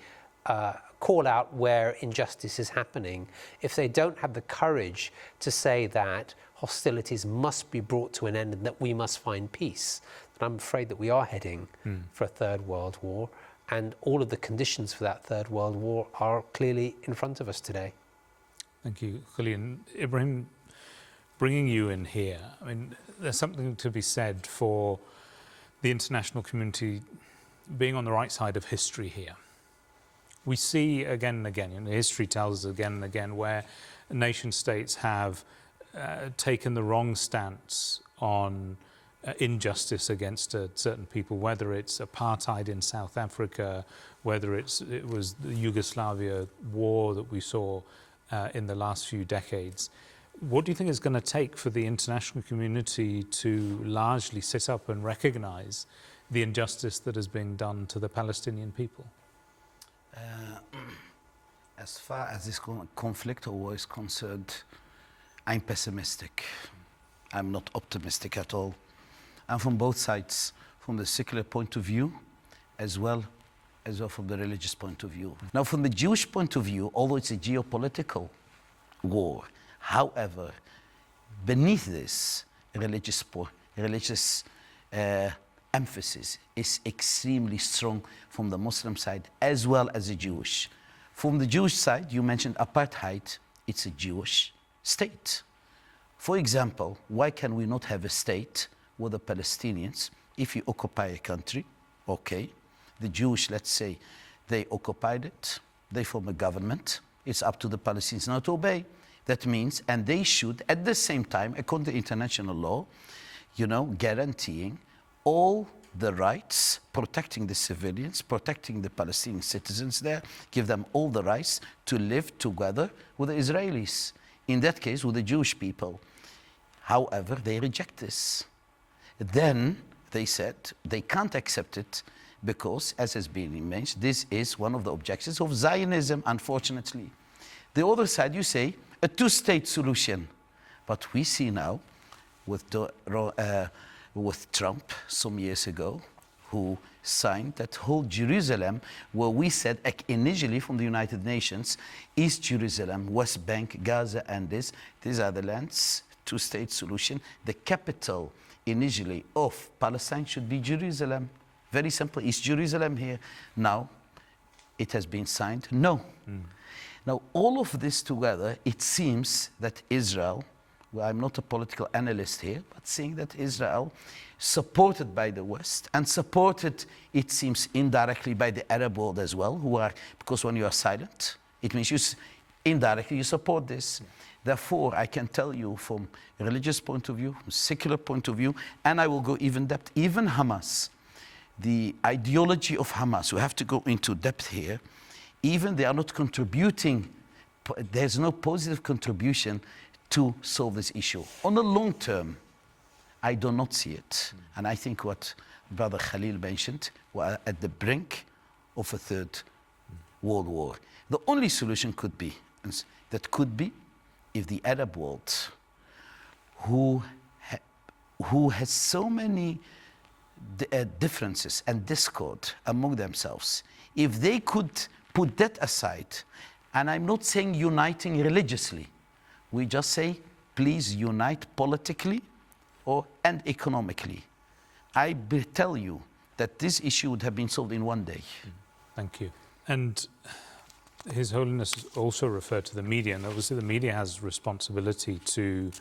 call out where injustice is happening, if they don't have the courage to say that hostilities must be brought to an end and that we must find peace, then I'm afraid that we are heading for a third world war, and all of the conditions for that third world war are clearly in front of us today. Thank you, Khalil. Ibrahim, bringing you in here, I mean, there's something to be said for the international community being on the right side of history here. We see again and again, history tells us again and again, where nation states have taken the wrong stance on injustice against certain people, whether it's apartheid in South Africa, whether it was the Yugoslavia war that we saw in the last few decades. What do you think it's going to take for the international community to largely sit up and recognize the injustice that is being done to the Palestinian people? As far as this conflict or war is concerned, I'm pessimistic. I'm not optimistic at all. And from both sides, from the secular point of view, as well from the religious point of view. Now, from the Jewish point of view, although it's a geopolitical war, however, beneath this religious emphasis is extremely strong from the Muslim side as well as the Jewish. From the Jewish side, you mentioned apartheid, it's a Jewish state. For example, why can we not have a state with the Palestinians? If you occupy a country, okay, the Jewish, let's say, they occupied it, they form a government, it's up to the Palestinians now to obey. That means, and they should, at the same time, according to international law, guaranteeing all the rights, protecting the civilians, protecting the Palestinian citizens there, give them all the rights to live together with the Israelis. In that case, with the Jewish people. However, they reject this. Then they said they can't accept it because, as has been mentioned, this is one of the objectives of Zionism, unfortunately. The other side, you say, a two-state solution. But we see now with Trump some years ago, who signed that whole Jerusalem, where we said initially from the United Nations, East Jerusalem, West Bank, Gaza, and these are the lands, two-state solution. The capital initially of Palestine should be Jerusalem. Very simple, East Jerusalem here. Now, it has been signed, no. Now, all of this together, it seems that Israel, well, I'm not a political analyst here, but seeing that Israel, supported by the West, and supported, it seems, indirectly by the Arab world as well, because when you are silent, it means indirectly you support this. Therefore, I can tell you from a religious point of view, from a secular point of view, and I will go even depth, even Hamas, the ideology of Hamas, we have to go into depth here, even they are not contributing, there's no positive contribution to solve this issue. On the long term, I do not see it. And I think what Brother Khalil mentioned, we're at the brink of a third world war. The only solution could be if the Arab world, who has so many differences and discord among themselves, if they could put that aside, and I'm not saying uniting religiously, we just say, please unite politically and economically. I tell you that this issue would have been solved in one day. Thank you. And His Holiness also referred to the media, and obviously the media has responsibility to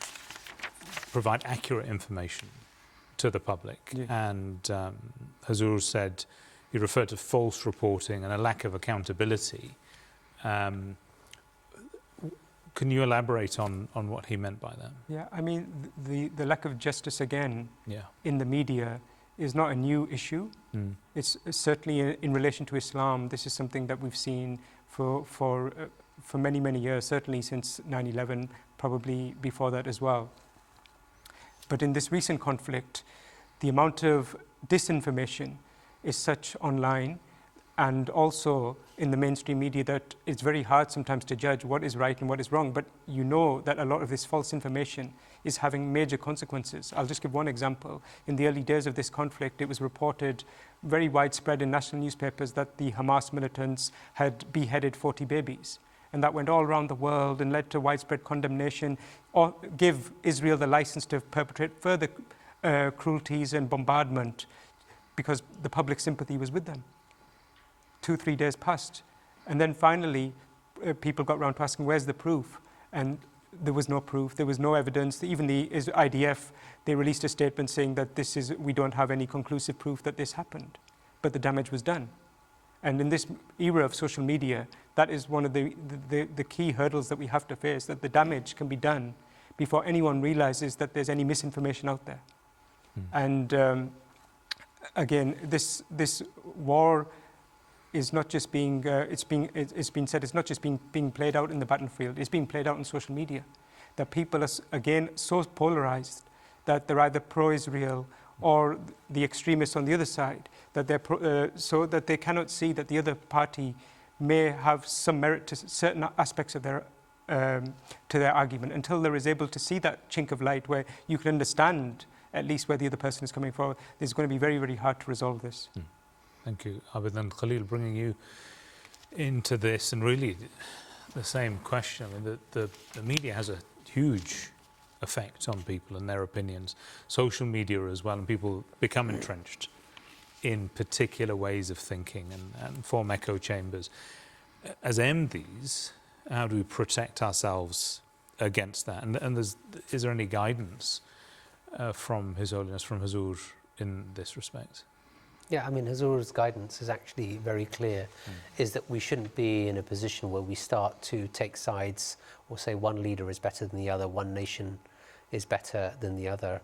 provide accurate information to the public. Yeah. And Hazur said he referred to false reporting and a lack of accountability. Can you elaborate on what he meant by that? Yeah, I mean, the lack of justice again Yeah. in the media is not a new issue. It's certainly in relation to Islam. This is something that we've seen for many, many years, certainly since 9/11, probably before that as well. But in this recent conflict, the amount of disinformation is such online and also in the mainstream media that it's very hard sometimes to judge what is right and what is wrong. But you know that a lot of this false information is having major consequences. I'll just give one example. In the early days of this conflict, it was reported very widespread in national newspapers that the Hamas militants had beheaded 40 babies. And that went all around the world and led to widespread condemnation, or give Israel the license to perpetrate further cruelties and bombardment because the public sympathy was with them. 2-3 days passed. And then finally, people got around to asking, where's the proof? And there was no proof, there was no evidence. Even the IDF, they released a statement saying that we don't have any conclusive proof that this happened. But the damage was done. And in this era of social media, that is one of the key hurdles that we have to face, that the damage can be done before anyone realizes that there's any misinformation out there. And again, this war is not just being, it's been said, it's not just being played out in the battlefield, it's being played out on social media. That people are, again, so polarized that they're either pro-Israel or the extremists on the other side, that they're so that they cannot see that the other party may have some merit to certain aspects of their to their argument, until they're able to see that chink of light where you can understand at least where the other person is coming from. It's going to be very, very hard to resolve this. Thank you, Abid. And Khalil, bringing you into this, and really the same question. I mean, the media has a huge effect on people and their opinions. Social media as well, and people become entrenched in particular ways of thinking and form echo chambers. As MDs, how do we protect ourselves against that? And is there any guidance from His Holiness, from Hazur, in this respect? Yeah, I mean, Hazur's guidance is actually very clear, is that we shouldn't be in a position where we start to take sides or say one leader is better than the other, one nation is better than the other.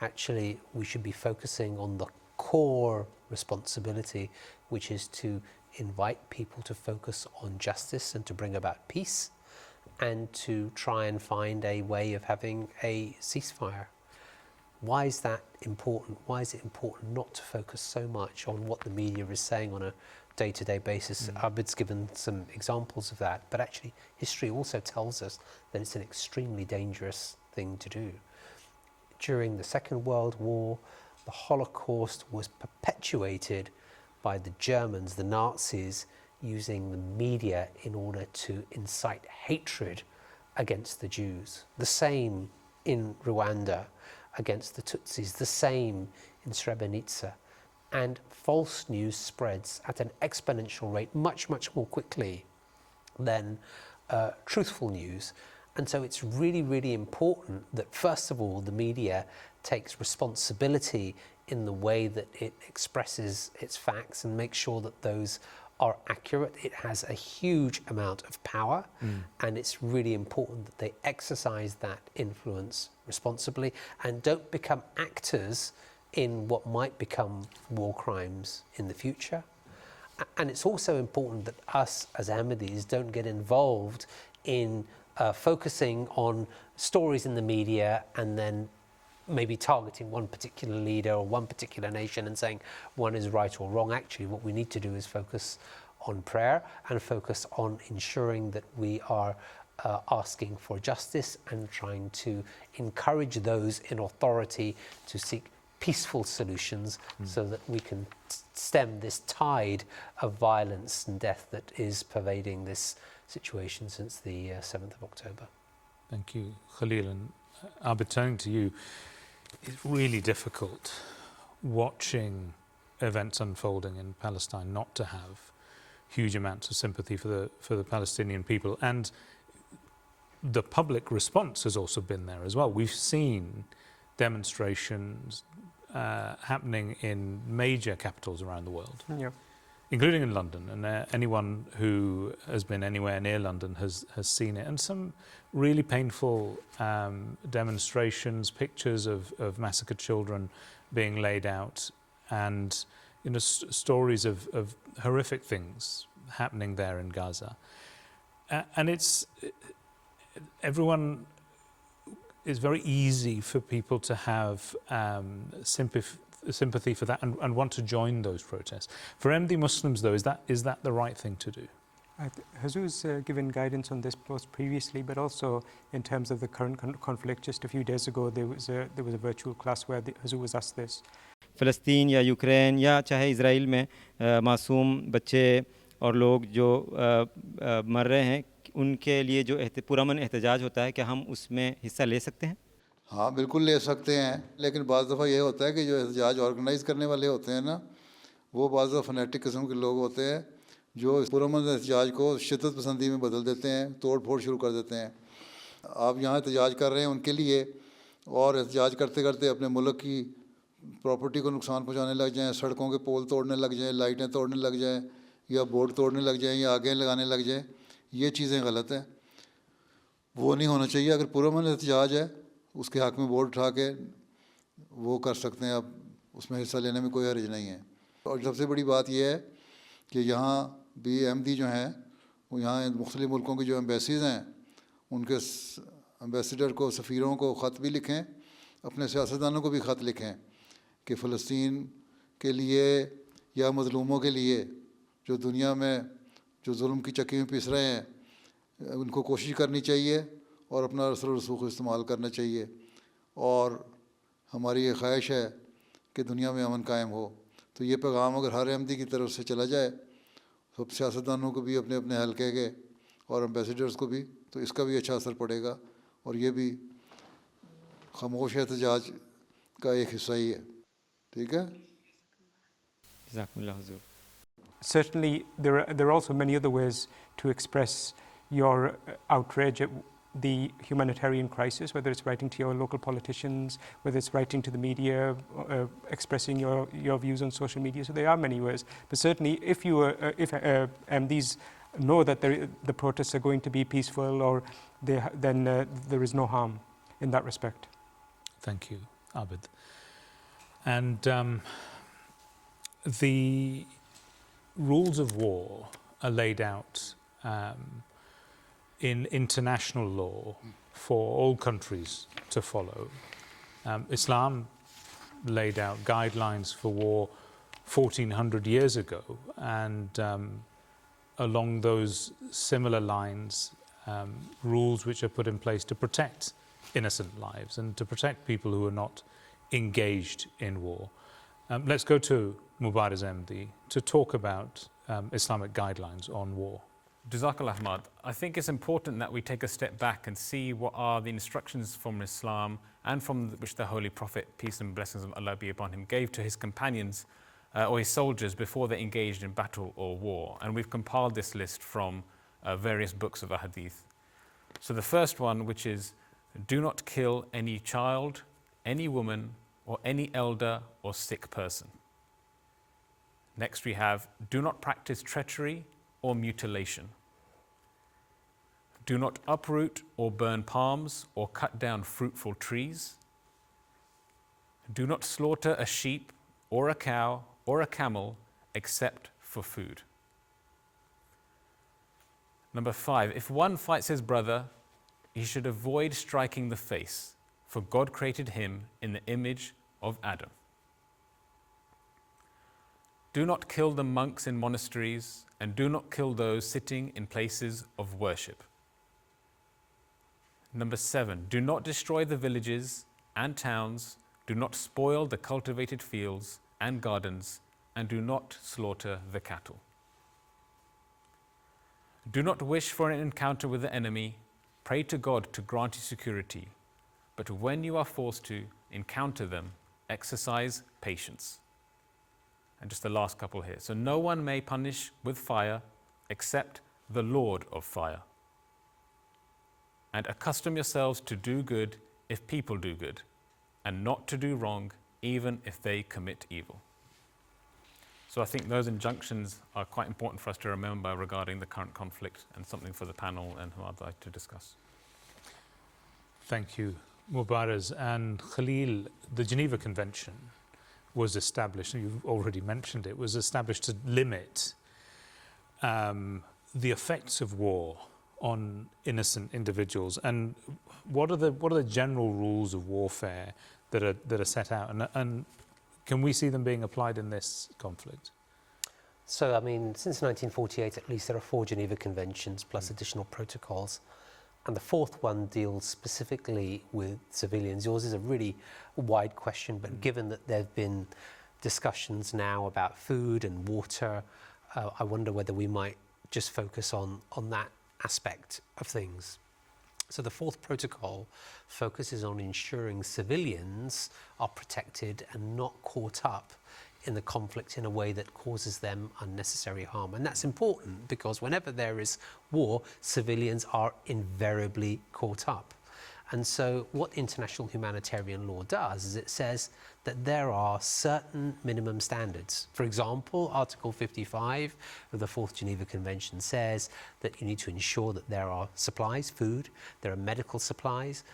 Actually, we should be focusing on the core responsibility, which is to invite people to focus on justice and to bring about peace, and to try and find a way of having a ceasefire. Why is that important? Why is it important not to focus so much on what the media is saying on a day-to-day basis? Abid's given some examples of that, but actually history also tells us that it's an extremely dangerous thing to do. During the Second World War, the Holocaust was perpetuated by the Germans, the Nazis, using the media in order to incite hatred against the Jews. The same in Rwanda against the Tutsis, the same in Srebrenica. And false news spreads at an exponential rate, much, much more quickly than truthful news. And so it's really, really important that, first of all, the media takes responsibility in the way that it expresses its facts and makes sure that those are accurate. It has a huge amount of power, and it's really important that they exercise that influence responsibly and don't become actors in what might become war crimes in the future. And it's also important that us as Ahmadis don't get involved in focusing on stories in the media and then maybe targeting one particular leader or one particular nation and saying one is right or wrong. Actually, what we need to do is focus on prayer and focus on ensuring that we are asking for justice and trying to encourage those in authority to seek peaceful solutions so that we can stem this tide of violence and death that is pervading this situation since the 7th of October. Thank you, Khalil. And Abid, turning to you, it's really difficult watching events unfolding in Palestine not to have huge amounts of sympathy for the Palestinian people, and the public response has also been there as well. We've seen demonstrations happening in major capitals around the world. including in London, and anyone who has been anywhere near London has seen it, and some really painful demonstrations, pictures of massacred children being laid out, and stories of horrific things happening there in Gaza. And it's very easy for people to have sympathy for that and want to join those protests. For MD Muslims, though, is that the right thing to do? Hazu's given guidance on this post previously, but also in terms of the current conflict. Just a few days ago, there was a virtual class where Hazu was asked this. फ़लस्तीन या Ukraine या चाहे Israel में मासूम बच्चे और लोग जो मर रहे हैं, उनके लिए जो पुरअमन एहतजाज होता है, क्या हम उसमें हिस्सा ले सकते हैं? हाँ, बिल्कुल ले सकते हैं, लेकिन बाज़ दफ़ा ये होता है कि जो एहतजाज ऑर्गेनाइज़ करने वाले होते हैं ना, वो बाज़ दफ़ा फनेटिक किस्म के लोग होते हैं जो पुरअमन एहतजाज को शिद्दत पसंदी में बदल देते हैं, तोड़ फोड़ शुरू कर देते हैं। आप यहाँ एहतजाज कर रहे हैं उनके लिए, और एहतजाज करते करते अपने मुल्क की प्रॉपर्टी को नुकसान पहुँचाने लग जाएँ, सड़कों के पोल तोड़ने लग जाएँ, लाइटें तोड़ने लग जाएँ, या बोर्ड तोड़ने लग जाएँ, या आगे लगाने लग जाएँ, ये चीज़ें गलत हैं। वो नहीं होना चाहिए। अगर पुरअमन एहतजाज है, उसके हक़ में बोर्ड उठा के वो कर सकते हैं, अब उसमें हिस्सा लेने में कोई हर्ज नहीं है। और सबसे बड़ी बात यह है कि यहाँ भी एमडी जो हैं, वो यहाँ मुख्तलिफ़ मुल्कों की जो एम्बेसीज़ हैं, उनके एम्बेसडर को, सफ़ीरों को ख़त भी लिखें, अपने सियासतदानों को भी ख़त लिखें कि फ़लस्तीन के लिए या मज़लूमों के लिए जो दुनिया में जो जुल्म की चक्की में पिस रहे हैं, उनको कोशिश करनी चाहिए और अपना असर रसूख इस्तेमाल करना चाहिए। और हमारी ये ख्वाहिश है कि दुनिया में अमन कायम हो। तो ये पैगाम अगर हर एमडी की तरफ से चला जाए, सब सियासतदानों को भी, अपने अपने हल्के के और एम्बेसडर्स को भी, तो इसका भी अच्छा असर पड़ेगा, और ये भी खामोश एहतजाज का एक हिस्सा ही है। ठीक है? Certainly, there are also many other ways to express your outrage at the humanitarian crisis, whether it's writing to your local politicians, whether it's writing to the media, expressing your views on social media. So there are many ways. But certainly, if MDs know that the protests are going to be peaceful, or then there is no harm in that respect. Thank you, Abid. And the rules of war are laid out in international law for all countries to follow. Islam laid out guidelines for war 1400 years ago, and along those similar lines, rules which are put in place to protect innocent lives and to protect people who are not engaged in war. Let's go to Mubaraz MD to talk about Islamic guidelines on war. Jazakallah Ahmad. I think it's important that we take a step back and see what are the instructions from Islam and from which the Holy Prophet, peace and blessings of Allah be upon him, gave to his companions or his soldiers before they engaged in battle or war. And we've compiled this list from various books of Ahadith. So the first one, which is, do not kill any child, any woman, or any elder or sick person. Next we have, do not practice treachery or mutilation. Do not uproot or burn palms or cut down fruitful trees. Do not slaughter a sheep or a cow or a camel except for food. Number 5, if one fights his brother, he should avoid striking the face, for God created him in the image of Adam. Do not kill the monks in monasteries, and do not kill those sitting in places of worship. Number 7, do not destroy the villages and towns, do not spoil the cultivated fields and gardens, and do not slaughter the cattle. Do not wish for an encounter with the enemy, pray to God to grant you security, but when you are forced to encounter them, exercise patience. And just the last couple here. So no one may punish with fire except the Lord of fire. And accustom yourselves to do good if people do good, and not to do wrong even if they commit evil. So I think those injunctions are quite important for us to remember regarding the current conflict, and something for the panel and Hamad to discuss. Thank you, Mubaraz. And Khalil, the Geneva Convention was established, and you've already mentioned it, was established to limit the effects of war on innocent individuals. And what are the general rules of warfare that are set out, and can we see them being applied in this conflict? So, I mean, since 1948 at least, there are 4 Geneva Conventions plus additional protocols. And the 4th one deals specifically with civilians. Yours is a really wide question, but given that there have been discussions now about food and water, I wonder whether we might just focus on that aspect of things. So the 4th protocol focuses on ensuring civilians are protected and not caught up in the conflict in a way that causes them unnecessary harm. And that's important because whenever there is war, civilians are invariably caught up. And so what international humanitarian law does is it says that there are certain minimum standards. For example, Article 55 of the 4th Geneva Convention says that you need to ensure that there are supplies, food, there are medical supplies,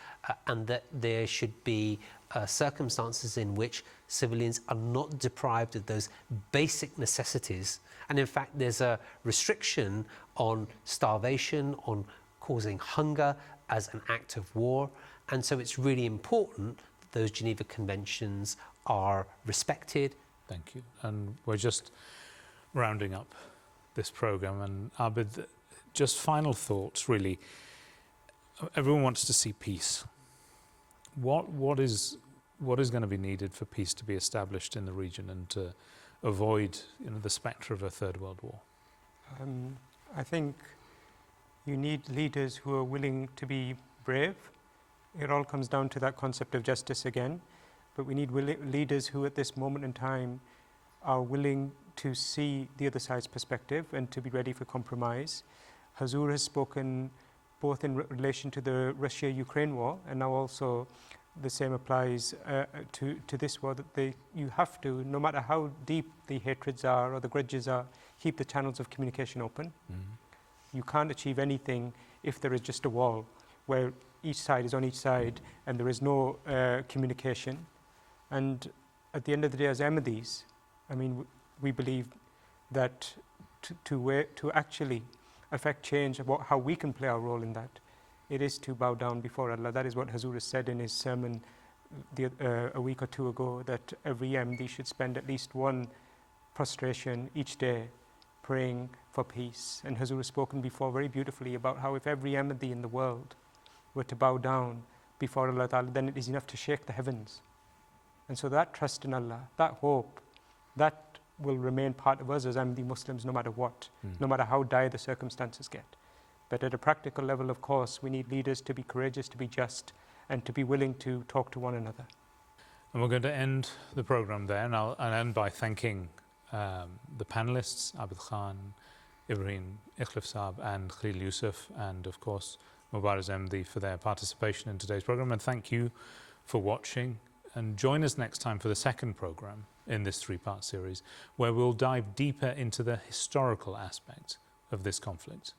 and that there should be circumstances in which civilians are not deprived of those basic necessities. And in fact, there's a restriction on starvation, on causing hunger as an act of war. And so it's really important that those Geneva Conventions are respected. Thank you. And we're just rounding up this program. And Abid, just final thoughts, really. Everyone wants to see peace. What is going to be needed for peace to be established in the region and to avoid, the spectre of a third world war? I think you need leaders who are willing to be brave. It all comes down to that concept of justice again. But we need leaders who at this moment in time are willing to see the other side's perspective and to be ready for compromise. Hazur has spoken both in relation to the Russia-Ukraine war, and now also the same applies to this war, that you have to, no matter how deep the hatreds are or the grudges are, keep the channels of communication open. You can't achieve anything if there is just a wall where each side is on each side and there is no communication. And at the end of the day, as Ahmadis, I mean, we believe that to actually affect change about how we can play our role in that, it is to bow down before Allah. That is what Hazur has said in his sermon a week or two ago, that every Ahmadi should spend at least one prostration each day praying for peace. And Hazur has spoken before very beautifully about how if every Ahmadi in the world were to bow down before Allah Ta'ala, then it is enough to shake the heavens. And so that trust in Allah, that hope, that will remain part of us as Ahmadi Muslims no matter what, no matter how dire the circumstances get. But at a practical level, of course, we need leaders to be courageous, to be just, and to be willing to talk to one another. And we're going to end the programme there, and I'll end by thanking the panellists, Abid Khan, Ibrahim Ikhlif Saab and Khalil Yusuf, and of course Mubaraz Ahmadi for their participation in today's programme. And thank you for watching, and join us next time for the second programme in this 3-part series, where we'll dive deeper into the historical aspect of this conflict.